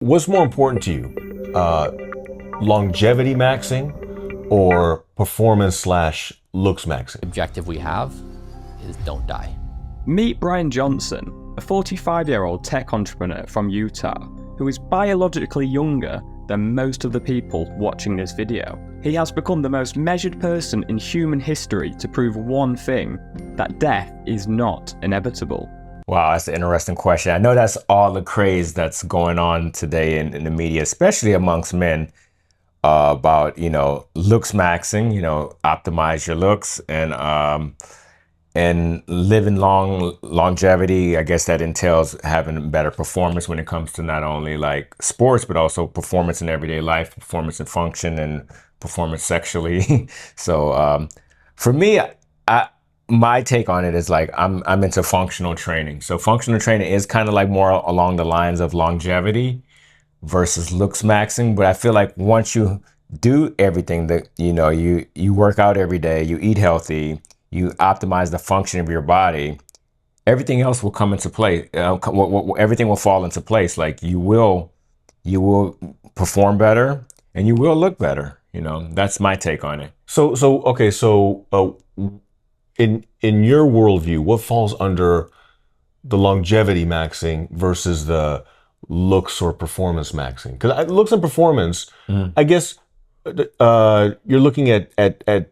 What's more important to you, longevity maxing or performance slash looks maxing? Objective we have is don't die. Meet Brian Johnson, a 45-year-old tech entrepreneur from Utah who is biologically younger than most of the people watching this video. He has become the most measured person in human history to prove one thing, that death is not inevitable. Wow, that's an interesting question. I know that's all the craze that's going on today in the media, especially amongst men, about, looks maxing, optimize your looks and living longevity. I guess that entails having better performance when it comes to not only like sports, but also performance in everyday life, performance in function, and performance sexually. So for me, my take on it is like I'm into functional training. So functional training is kind of like more along the lines of longevity versus looks maxing. But I feel like once you do everything that, you work out every day, you eat healthy, you optimize the function of your body, everything else will come into play. Everything will fall into place. Like you will perform better and you will look better. That's my take on it. In your worldview, what falls under the longevity maxing versus the looks or performance maxing? Because looks and performance, I guess you're looking at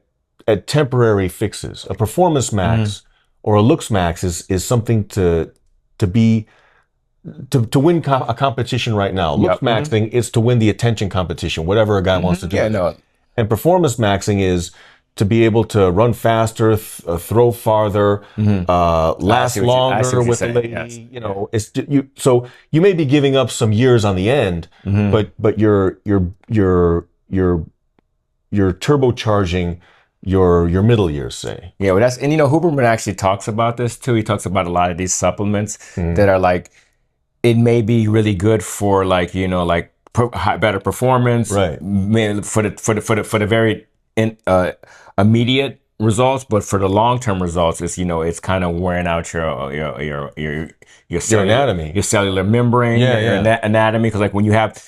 temporary fixes. A performance max or a looks max is something to win a competition right now. Looks maxing is to win the attention competition, whatever a guy wants to do. Yeah, no. And performance maxing is to be able to run faster, throw farther, last longer with a lady. Yes. So you may be giving up some years on the end, but you're turbocharging your middle years, say. Yeah, well, Huberman actually talks about this too. He talks about a lot of these supplements that are like, it may be really good for better performance, right? For the very immediate results, but for the long-term results, it's kind of wearing out your anatomy, your cellular membrane, your anatomy. Because like when you have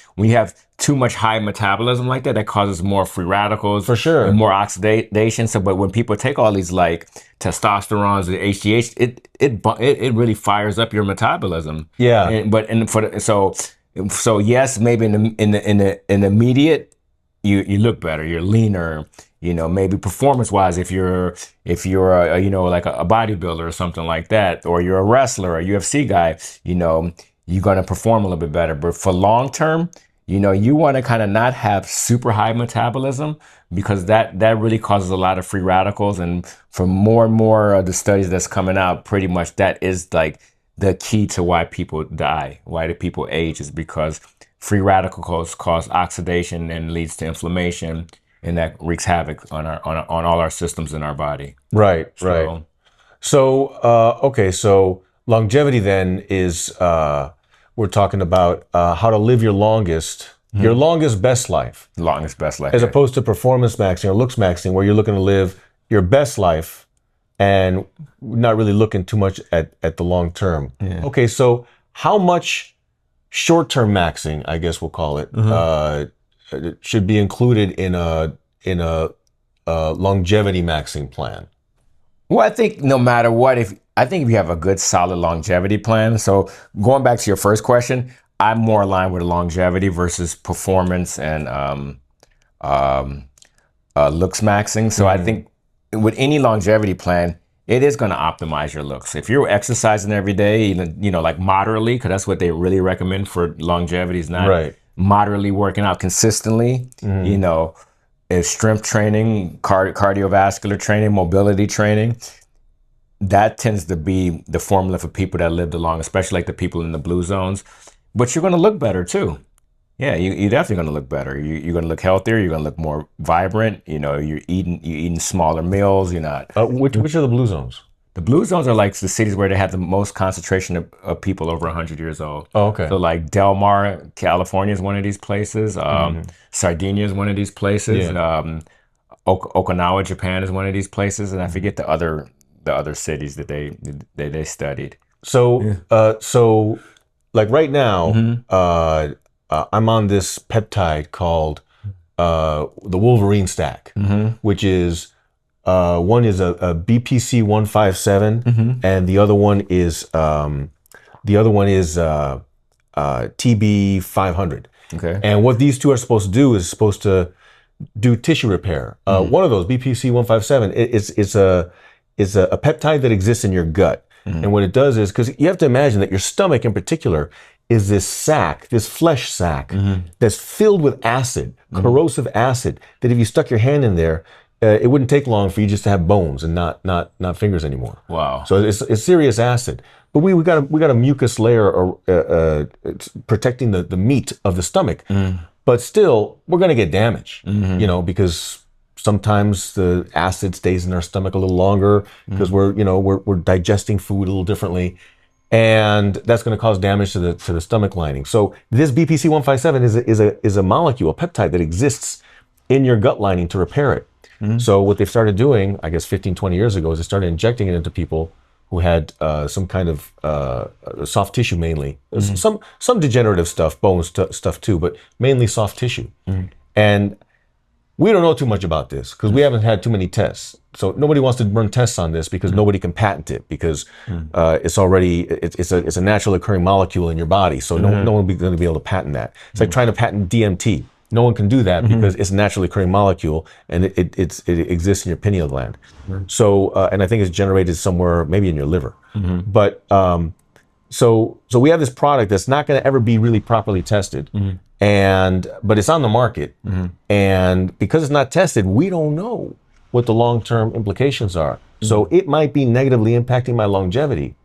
too much high metabolism like that causes more free radicals, for sure, and more oxidation. So, but when people take all these like testosterone, the HGH, it really fires up your metabolism. Yeah, so yes, maybe in the immediate, you look better, you're leaner. Maybe performance-wise, if you're like a bodybuilder or something like that, or you're a wrestler or a UFC guy, you're gonna perform a little bit better. But for long-term, you want to kind of not have super high metabolism, because that really causes a lot of free radicals. And for more and more of the studies that's coming out, pretty much that is like the key to why people die, why do people age, is because free radicals cause oxidation and leads to inflammation. And that wreaks havoc on all our systems in our body. Right. So longevity then is we're talking about how to live your longest best life. Longest best life. As opposed to performance maxing or looks maxing, where you're looking to live your best life and not really looking too much at the long term. Yeah. Okay, so how much short-term maxing, I guess we'll call it, should be included in a longevity maxing plan? Well, I think no matter what, if you have a good solid longevity plan. So going back to your first question, I'm more aligned with longevity versus performance and looks maxing. So I think with any longevity plan, it is going to optimize your looks. If you're exercising every day, even, like moderately, because that's what they really recommend for longevity, is not moderately working out consistently, is strength training, cardiovascular training, mobility training. That tends to be the formula for people that live the long, especially like the people in the blue zones. But you're going to look better too. Yeah, you're definitely going to look better. You're going to look healthier. You're going to look more vibrant. You're eating smaller meals. You're not. Which are the blue zones? The blue zones are like the cities where they have the most concentration of people over 100 years old. Oh, okay. So like Del Mar, California is one of these places. Sardinia is one of these places. Yeah. Okinawa, Japan is one of these places, and I forget the other cities that they studied. So, like right now, I'm on this peptide called the Wolverine stack, which is one is a BPC 157, and the other one is TB 500. Okay. And what these two are supposed to do is supposed to do tissue repair. One of those, BPC 157, it's a peptide that exists in your gut. And what it does is, because you have to imagine that your stomach in particular is this sac, this flesh sac, that's filled with acid, corrosive acid, that if you stuck your hand in there, it wouldn't take long for you just to have bones and not fingers anymore. Wow. So it's serious acid. But we got a mucus layer protecting the meat of the stomach. But still, we're going to get damage, because sometimes the acid stays in our stomach a little longer because we're digesting food a little differently, and that's going to cause damage to the stomach lining. So this BPC 157 is a molecule, a peptide that exists in your gut lining to repair it. So what they've started doing, I guess 15, 20 years ago, is they started injecting it into people who had some kind of soft tissue mainly. Some degenerative stuff, bone stuff too, but mainly soft tissue. And we don't know too much about this because we haven't had too many tests. So nobody wants to run tests on this because nobody can patent it because it's a naturally occurring molecule in your body. So no one will be going to be able to patent that. It's like trying to patent DMT. No one can do that because it's a naturally occurring molecule and it exists in your pineal gland. So, and I think it's generated somewhere, maybe in your liver. But so we have this product that's not going to ever be really properly tested, but it's on the market, and because it's not tested, we don't know what the long-term implications are. So it might be negatively impacting my longevity.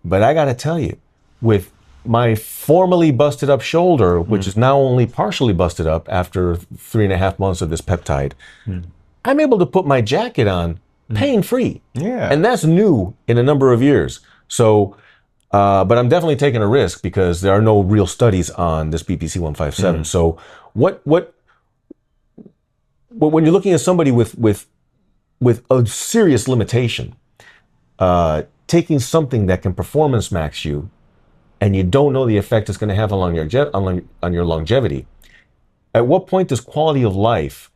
But I got to tell you, with my formerly busted up shoulder, which is now only partially busted up after 3.5 months of this peptide, I'm able to put my jacket on pain-free. Yeah. And that's new in a number of years. So, but I'm definitely taking a risk because there are no real studies on this BPC 157. So when you're looking at somebody with a serious limitation, taking something that can performance max you, and you don't know the effect it's going to have on your longevity, at what point does quality of life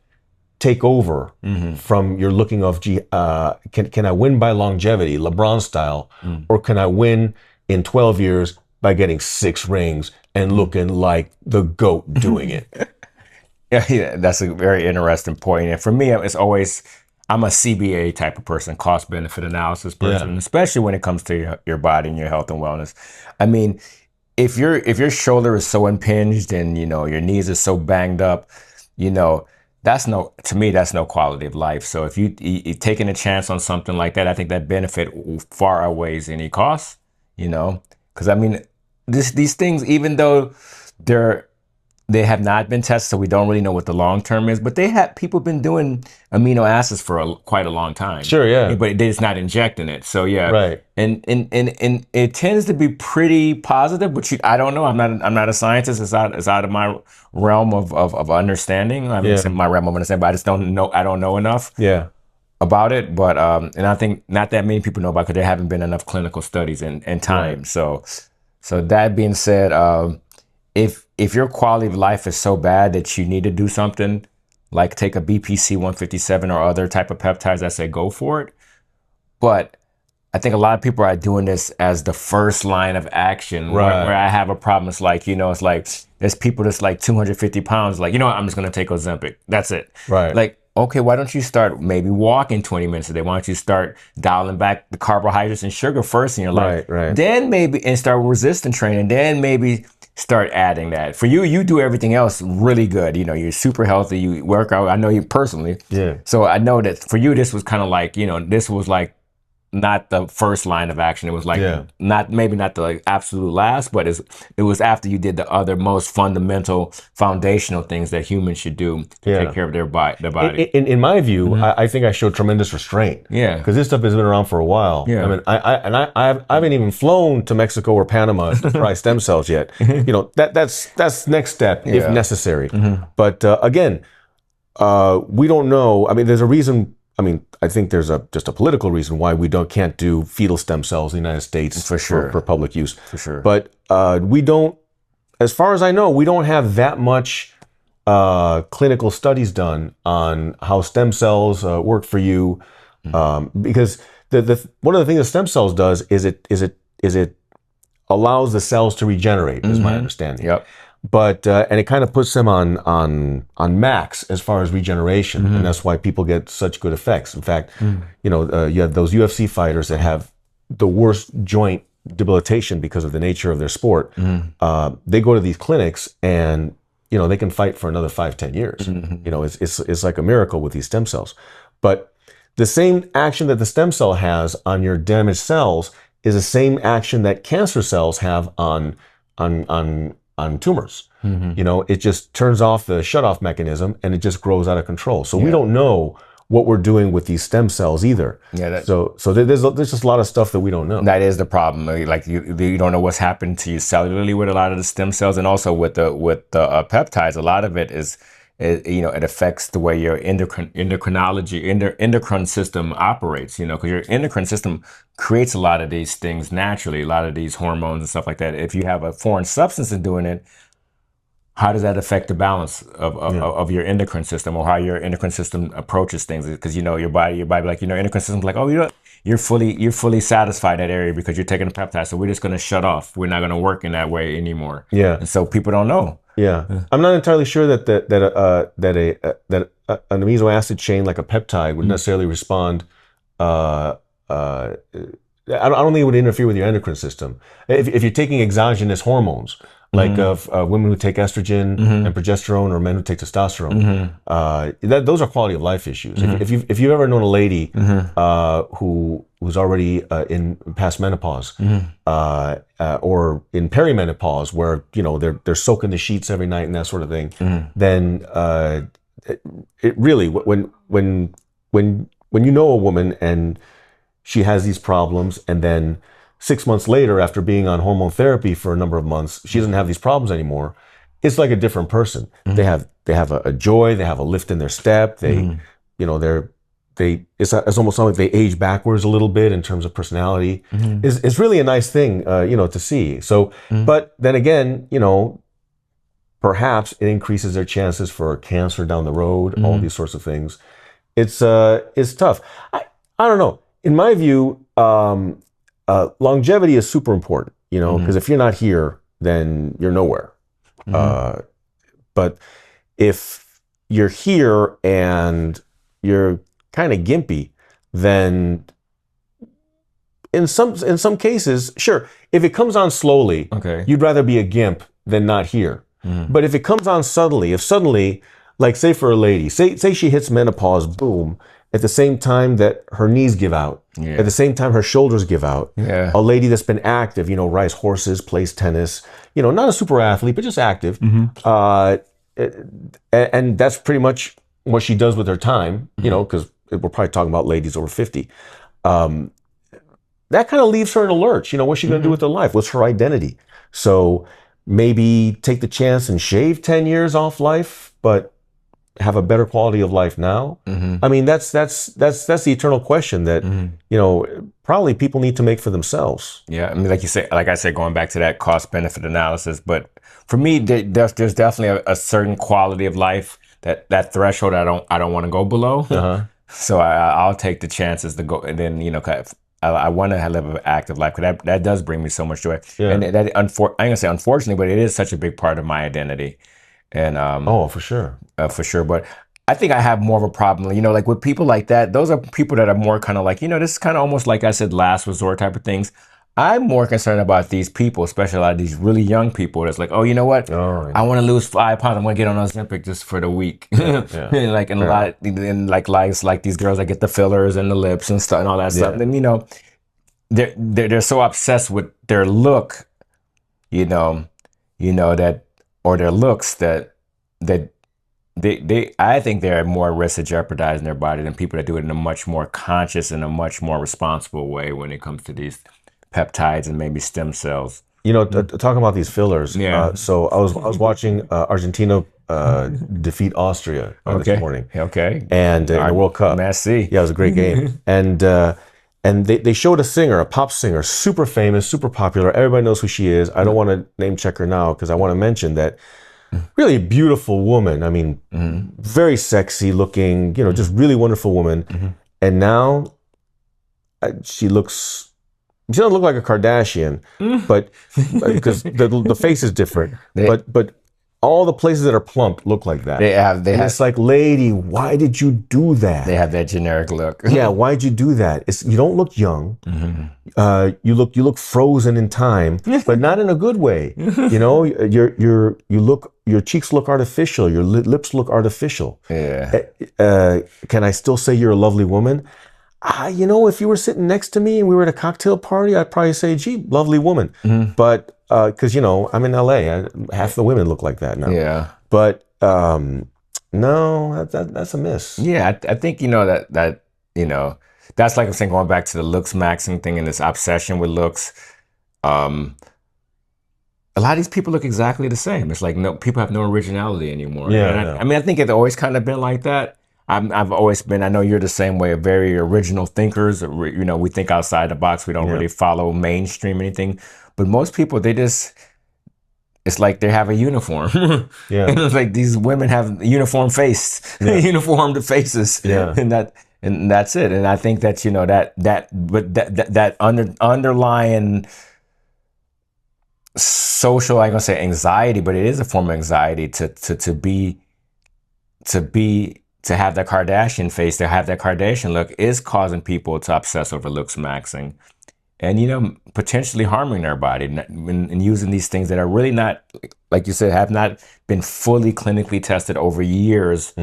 take over from your looking of, can I win by longevity, LeBron style, or can I win in 12 years by getting 6 rings and looking like the GOAT doing it? Yeah, that's a very interesting point. And for me, it's always, I'm a CBA type of person, cost benefit analysis person, especially when it comes to your body and your health and wellness. I mean, if your shoulder is so impinged and your knees are so banged up, to me that's no quality of life. So if you're taking a chance on something like that, I think that benefit far outweighs any cost. Because I mean, these things, even though they have not been tested, so we don't really know what the long term is. But people been doing amino acids for quite a long time. Sure, yeah. But they're just not injecting it. So yeah, right. And it tends to be pretty positive. But I don't know. I'm not a scientist. It's out of my realm of understanding. I mean, it's in my realm of understanding, but I just don't know. I don't know enough. Yeah. About it. But and I think not that many people know about it because there haven't been enough clinical studies in time. Right. So that being said, if your quality of life is so bad that you need to do something, like take a BPC 157 or other type of peptides, I say go for it. But I think a lot of people are doing this as the first line of action. Right. Where I have a problem, it's like, it's like there's people that's like 250 pounds, like, I'm just going to take Ozempic. That's it. Right. Like, okay, why don't you start maybe walking 20 minutes a day? Why don't you start dialing back the carbohydrates and sugar first in your life? Right. Then and start resistance training. Then maybe start adding that. For you do everything else really good. You're super healthy. You work out. I know you personally. Yeah. So I know that for you, this was kind of like, this was like not the first line of action. It was like not the absolute last, but it was after you did the other most fundamental, foundational things that humans should do to take care of their body. In my view, I think I showed tremendous restraint. Yeah, because this stuff has been around for a while. Yeah, I mean, I haven't even flown to Mexico or Panama to try stem cells yet. That's next step if necessary. But again, we don't know. I mean, there's a reason. I mean, I think there's just a political reason why we can't do fetal stem cells in the United States for public use. For sure. But we don't as far as I know, we don't have that much clinical studies done on how stem cells work for you, because one of the things that stem cells does is it allows the cells to regenerate, is my understanding. Yep. But and it kind of puts them on max as far as regeneration, and that's why people get such good effects. In fact, you know, you have those UFC fighters that have the worst joint debilitation because of the nature of their sport. They go to these clinics and, you know, they can fight for another 5-10 years. You know, it's like a miracle with these stem cells. But the same action that the stem cell has on your damaged cells is the same action that cancer cells have on tumors. You know, it just turns off the shutoff mechanism and it just grows out of control. So we don't know what we're doing with these stem cells either. Yeah. So there's just a lot of stuff that we don't know. That is the problem. Like you don't know what's happened to you cellularly with a lot of the stem cells, and also with the peptides. A lot of it is you know, it affects the way your endocrine system operates. You know, because your endocrine system creates a lot of these things naturally, a lot of these hormones and stuff like that. If you have a foreign substance in doing it, how does that affect the balance of your endocrine system, or how your endocrine system approaches things? Because, you know, your body, like, you know, endocrine system's like, oh, you know, you're fully satisfied in that area because you're taking a peptide, so we're just going to shut off. We're not going to work in that way anymore. Yeah. And so people don't know. Yeah. I'm not entirely sure that an amino acid chain like a peptide would necessarily respond. I don't think it would interfere with your endocrine system. If you're taking exogenous hormones, like of women who take estrogen and progesterone, or men who take testosterone, those are quality of life issues. If you've ever known a lady who's already in past menopause, or in perimenopause, where, you know, they're soaking the sheets every night and that sort of thing, then it really, when you know a woman and she has these problems, and then 6 months later, after being on hormone therapy for a number of months, she doesn't have these problems anymore. It's like a different person. They have a joy. They have a lift in their step. They, you know, it's almost like they age backwards a little bit in terms of personality. It's really a nice thing, you know, to see. So, but then again, you know, perhaps it increases their chances for cancer down the road. All these sorts of things. It's tough. I don't know. In my view, longevity is super important, you know, because if you're not here, then you're nowhere. But if you're here and you're kind of gimpy, then in some cases, sure, if it comes on slowly, you'd rather be a gimp than not here. But if it comes on suddenly, if suddenly, like say for a lady, say she hits menopause, boom, at the same time that her knees give out, at the same time her shoulders give out. A lady that's been active, you know, rides horses, plays tennis, you know, not a super athlete, but just active. And that's pretty much what she does with her time, you know, because we're probably talking about ladies over 50. That kind of leaves her in a lurch. You know, what's she going to do with her life? What's her identity? So maybe take the chance and shave 10 years off life, but have a better quality of life now. I mean, that's the eternal question that, you know, probably people need to make for themselves. Yeah, I mean, like I said, going back to that cost benefit analysis, but for me, there's definitely a certain quality of life that threshold I don't want to go below. So I'll take the chances to go, and then, you know, I want to live an active life, because that does bring me so much joy. And that I ain't gonna say unfortunately, but it is such a big part of my identity. And oh, for sure. But I think I have more of a problem, you know, like with people like that. Those are people that are more kind of like, you know, this is kind of almost like I said, last resort type of things. I'm more concerned about these people, especially a lot of these really young people that's like, oh, you know what? I want to lose 5 pounds. I'm going to get on Ozempic just for the week. Like, and a lot, and like these girls that get the fillers and the lips and stuff and all that stuff. And, you know, they're so obsessed with their look, you know, that, or their looks that I think they're at more risk of jeopardizing their body than people that do it in a much more conscious and a much more responsible way when it comes to these peptides and maybe stem cells. You know, talking about these fillers. So I was watching Argentina defeat Austria this morning. And in the World Cup. Yeah, it was a great game. And and they showed a singer, a pop singer, super famous, super popular. Everybody knows who she is. I don't want to name check her now because I want to mention that really beautiful woman. I mean, very sexy looking, just really wonderful woman. And now she doesn't look like a Kardashian, but because the face is different. But all the places that are plump look like that. It's like, lady, why did you do that? They have that generic look. Yeah, why'd you do that? You don't look young. You look frozen in time, but not in a good way. Your cheeks look artificial. Your lips look artificial. Yeah. Can I still say you're a lovely woman? If you were sitting next to me and we were at a cocktail party, I'd probably say, gee, lovely woman. But because I'm in LA, half the women look like that now. Yeah. But no, that's a miss. Yeah, I think that's like I'm saying, going back to the looks maxing thing and this obsession with looks. A lot of these people look exactly the same. It's like people have no originality anymore. Yeah. I think it's always kind of been like that. I've always been, I know you're the same way, very original thinkers. We think outside the box. We don't really follow mainstream anything. But most people, it's like they have a uniform. Yeah. And it's like these women have uniformed uniformed faces. Yeah. And that's it. And I think that, that underlying social, I'm gonna say anxiety, but it is a form of anxiety to have that Kardashian face, to have that Kardashian look, is causing people to obsess over looks maxing and, potentially harming their body and using these things that are really not, like you said, have not been fully clinically tested over years.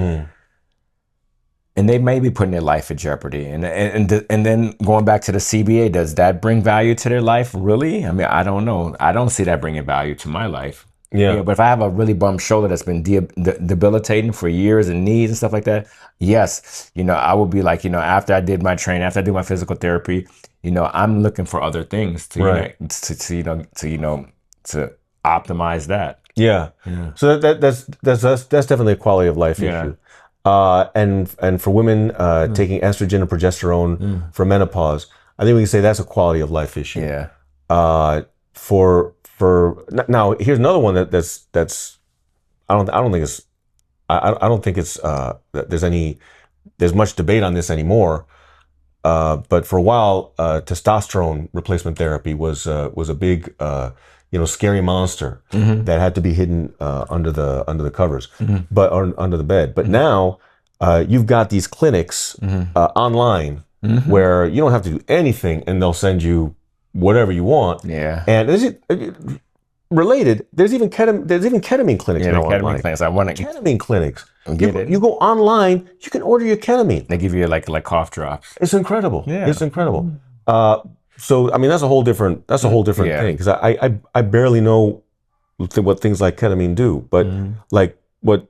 And they may be putting their life in jeopardy. And then going back to the CBA, does that bring value to their life? Really? I mean, I don't know. I don't see that bringing value to my life. Yeah. But if I have a really bummed shoulder that's been debilitating for years and knees and stuff like that, yes, I would be like, after I did my training, after I do my physical therapy, I'm looking for other things to optimize that. Yeah. So that's definitely a quality of life issue. And for women taking estrogen and progesterone for menopause, I think we can say that's a quality of life issue. Yeah. Now here's another one that's I don't think it's there's much debate on this anymore. But for a while, testosterone replacement therapy was a big scary monster that had to be hidden under the covers, but under the bed. But now you've got these clinics online where you don't have to do anything, and they'll send you whatever you want. Yeah. And related, there's even ketamine clinics now online. Ketamine clinics. You go online, you can order your ketamine. They give you like cough drops. It's incredible. Yeah. It's incredible. So I mean, that's a whole different thing, because I barely know what things like ketamine do, but like what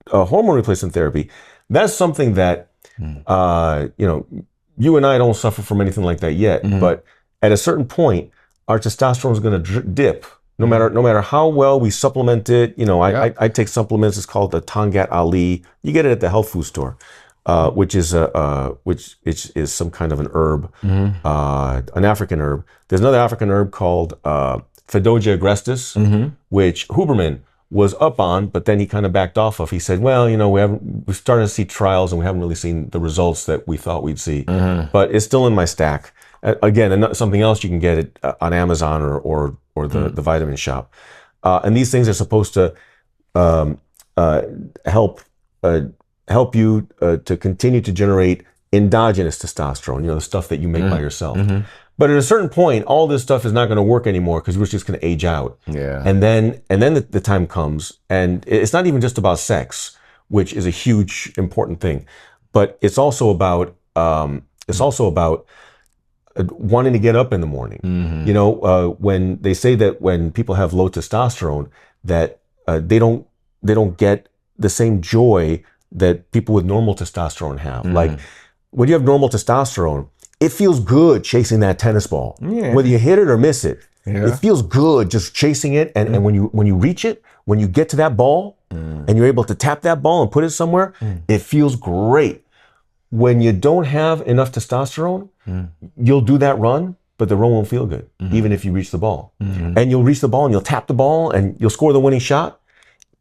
hormone replacement therapy, that's something that you and I don't suffer from anything like that yet, but at a certain point, our testosterone is going to dip. No matter how well we supplement it. I take supplements. It's called the Tangat Ali. You get it at the health food store, which is some kind of an herb, an African herb. There's another African herb called Fedogia agrestis, which Huberman was up on, but then he kind of backed off of. He said, well, we're starting to see trials and we haven't really seen the results that we thought we'd see, but it's still in my stack. Again, something else you can get it on Amazon or the vitamin shop. And these things are supposed to help you to continue to generate endogenous testosterone, the stuff that you make by yourself. But at a certain point, all this stuff is not going to work anymore because we're just going to age out. Yeah. And then the time comes, and it's not even just about sex, which is a huge important thing, but it's also about wanting to get up in the morning. When they say that when people have low testosterone, that they don't get the same joy that people with normal testosterone have. Like when you have normal testosterone, it feels good chasing that tennis ball, whether you hit it or miss it. It feels good just chasing it, and when you reach it, when you get to that ball, and you're able to tap that ball and put it somewhere, it feels great. when you don't have enough testosterone, you'll do that run, but the run won't feel good, even if you reach the ball. And you'll reach the ball and you'll tap the ball and you'll score the winning shot.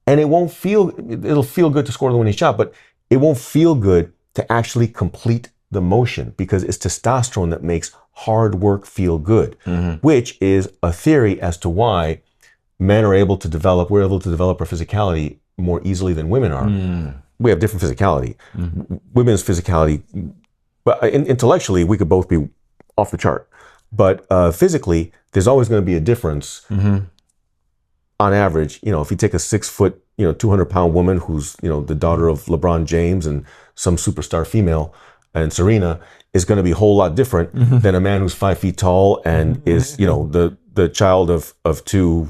And it'll feel good to score the winning shot, but it won't feel good to actually complete the motion because it's testosterone that makes hard work feel good, which is a theory as to why we're able to develop our physicality more easily than women are. We have different physicality. Women's physicality, but intellectually, we could both be off the chart. But physically, there's always going to be a difference. On average, if you take a 6 foot, 200-pound woman who's, the daughter of LeBron James and some superstar female, and Serena is going to be a whole lot different than a man who's 5 feet tall and is, the child of two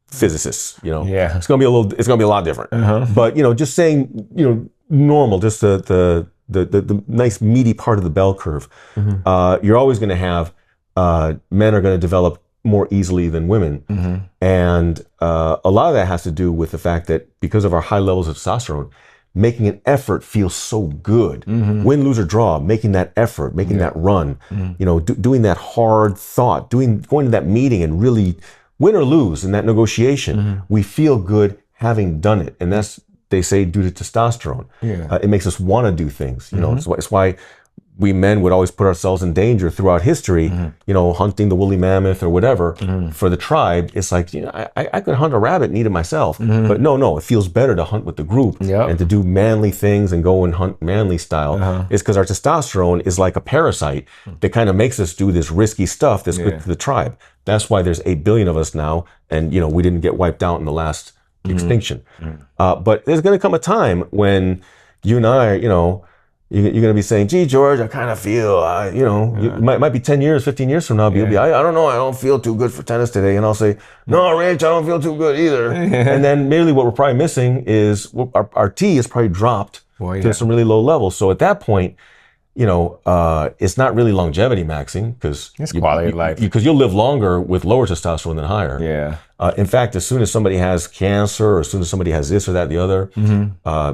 physicists. It's going to be a lot different. But just saying, normal, just the nice meaty part of the bell curve. You're always going to have men are going to develop more easily than women, and a lot of that has to do with the fact that because of our high levels of testosterone, making an effort feels so good. Win, lose, or draw, making that effort, making that run, doing that hard thought, going to that meeting and really win or lose in that negotiation, we feel good having done it. And that's, they say, due to testosterone. It makes us want to do things. It's why we men would always put ourselves in danger throughout history, hunting the woolly mammoth or whatever for the tribe. It's like, I could hunt a rabbit and eat it myself, but no, it feels better to hunt with the group and to do manly things and go and hunt manly style. It's because our testosterone is like a parasite that kind of makes us do this risky stuff that's good to the tribe. That's why there's 8 billion of us now, and we didn't get wiped out in the last extinction. But there's going to come a time when you and I, you're going to be saying, gee, George, I kind of feel, it might be 10 years, 15 years from now, but you'll be, I don't know, I don't feel too good for tennis today. And I'll say, no, Rich, I don't feel too good either. And then merely what we're probably missing is our T is probably dropped to some really low levels. So at that point, it's not really longevity maxing because it's quality of life. Because you'll live longer with lower testosterone than higher. In fact, as soon as somebody has cancer, or as soon as somebody has this or that, the other,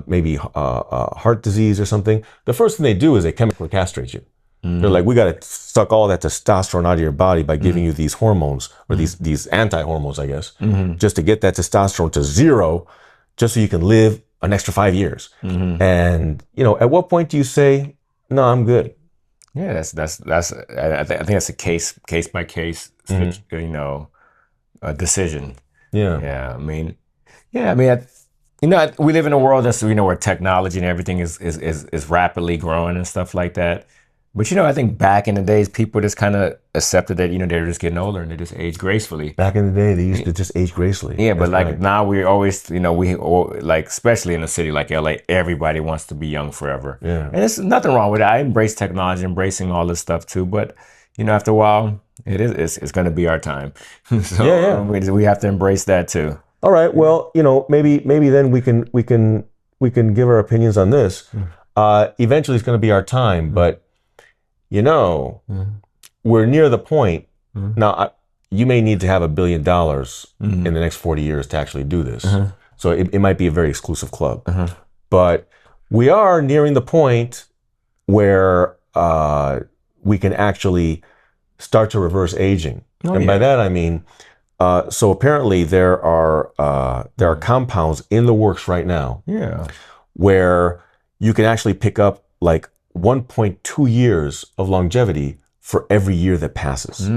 maybe heart disease or something, the first thing they do is they chemically castrate you. They're like, we got to suck all that testosterone out of your body by giving you these hormones or these anti-hormones, I guess, just to get that testosterone to zero, just so you can live an extra 5 years. And at what point do you say, no, I'm good? Yeah, I think that's a case by case, decision. I mean, we live in a world that's where technology and everything is rapidly growing and stuff like that. But I think back in the days, people just kind of accepted that they're just getting older and they just age gracefully. Back in the day, they used to just age gracefully. Yeah, but now we always, especially in a city like LA, everybody wants to be young forever. And there's nothing wrong with it. I embrace technology, embracing all this stuff too. But after a while, it's going to be our time. So we have to embrace that too. All right. Well, maybe then we can give our opinions on this. Eventually, it's going to be our time, but. We're near the point. Now, you may need to have $1 billion in the next 40 years to actually do this. So it might be a very exclusive club. But we are nearing the point where we can actually start to reverse aging. By that, I mean, so apparently there are compounds in the works right now where you can actually pick up like 1.2 years of longevity for every year that passes.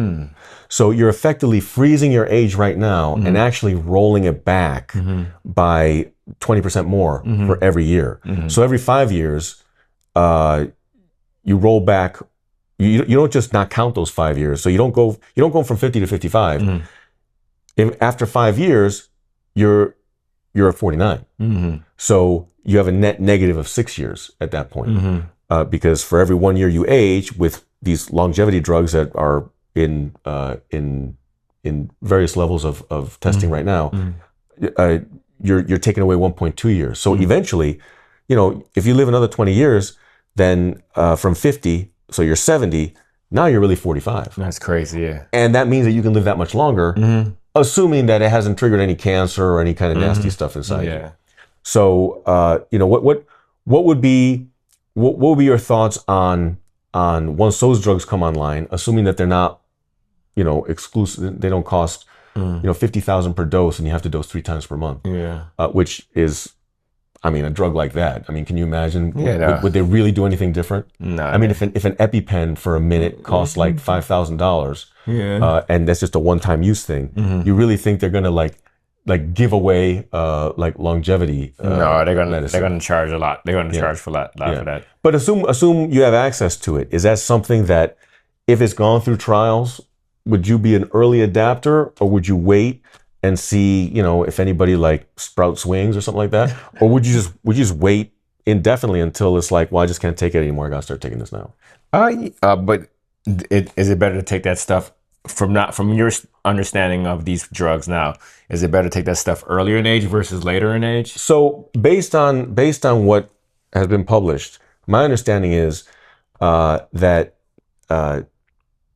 So you're effectively freezing your age right now and actually rolling it back by 20% more for every year. So every 5 years, you roll back. You don't just not count those 5 years. So you don't go from 50 to 55. After 5 years, you're at 49. So you have a net negative of 6 years at that point. Because for every 1 year you age with these longevity drugs that are in various levels of testing right now, you're taking away 1.2 years. So eventually, if you live another 20 years, then from 50, so you're 70, now you're really 45. That's crazy, yeah. And that means that you can live that much longer, assuming that it hasn't triggered any cancer or any kind of nasty stuff inside you. So, what would be what would be your thoughts on once those drugs come online, assuming that they're not, exclusive, they don't cost, 50,000 per dose, and you have to dose 3 times per month. Yeah. Which is, a drug like that. Can you imagine? Yeah, Would they really do anything different? No. If an EpiPen for a minute costs like $5,000, and that's just a one-time use thing, you really think they're gonna like give away like longevity? No, they're gonna charge a lot. They're gonna charge for a lot for that. But assume you have access to it. Is that something that, if it's gone through trials, would you be an early adapter, or would you wait and see, if anybody like sprouts wings or something like that? Or would you just wait indefinitely until it's like, well, I just can't take it anymore, I gotta start taking this now? But is it better to take that stuff from your understanding of these drugs now? Is it better to take that stuff earlier in age versus later in age? So based on what has been published, my understanding is that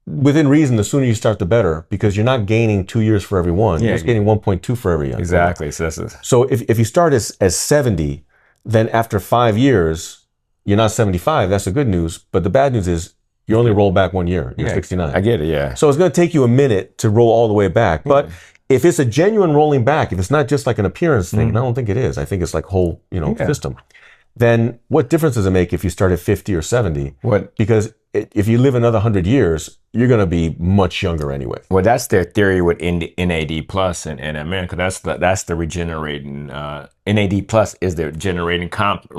within reason, the sooner you start, the better, because you're not gaining 2 years for every one. You're just gaining 1.2 for every year. Exactly. So if you start as 70, then after 5 years, you're not 75. That's the good news. But the bad news is you only roll back 1 year. You're 69. I get it, yeah. So it's going to take you a minute to roll all the way back. But if it's a genuine rolling back, if it's not just like an appearance thing, and I don't think it is, I think it's like whole, system, then what difference does it make if you start at 50 or 70? Because if you live another 100 years, you're going to be much younger anyway. Well, that's their theory with NAD plus and NMN, because that's the regenerating. NAD plus is the regenerating compound.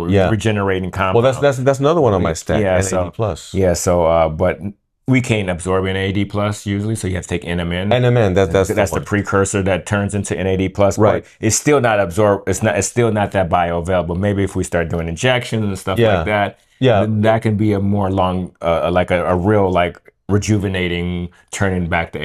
Well, that's another one on my stack. Yeah, NAD plus. Yeah, so but we can't absorb NAD plus usually, so you have to take NMN. NMN, that's the precursor that turns into NAD plus. Right. But it's still not absorbed. It's still not that bioavailable. Maybe if we start doing injections and stuff like that, that can be a more long, like a real like rejuvenating, turning back the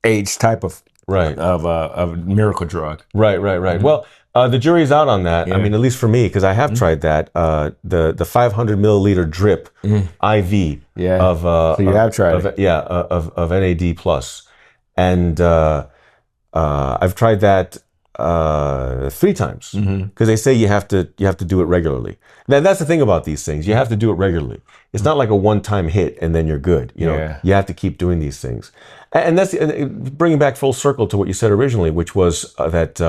age type of miracle drug. Right. Well, the jury's out on that. At least for me, because I have tried that. The 500 milliliter drip IV of so you have tried it. Of NAD plus, and I've tried that 3 times, because they say you have to do it regularly. Now that's the thing about these things. You have to do it regularly. It's not like a one-time hit and then you're good. You have to keep doing these things. And that's bringing back full circle to what you said originally, which was that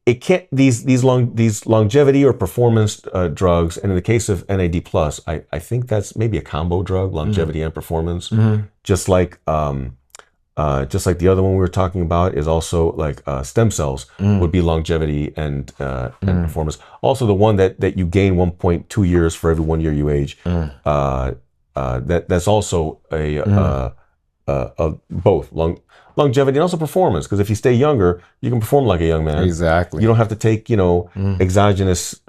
it can't, these longevity or performance drugs, and in the case of NAD plus, I think that's maybe a combo drug, longevity and performance, just like the other one we were talking about is also like stem cells would be longevity and performance. Also, the one that you gain 1.2 years for every 1 year you age, that's also both longevity and also performance. Because if you stay younger, you can perform like a young man. Exactly. You don't have to take exogenous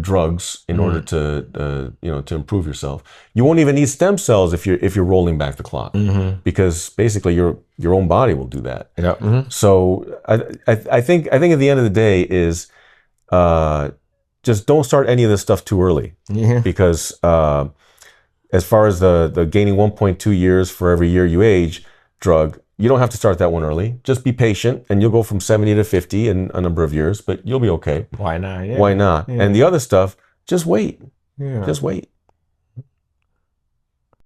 drugs in order to improve yourself. You won't even need stem cells if you're rolling back the clock, because basically your own body will do that. So I think at the end of the day is just don't start any of this stuff too early, because as far as the gaining 1.2 years for every year you age drug, you don't have to start that one early. Just be patient, and you'll go from 70 to 50 in a number of years, but you'll be okay. Why not? Why not? And the other stuff, just wait. Just wait.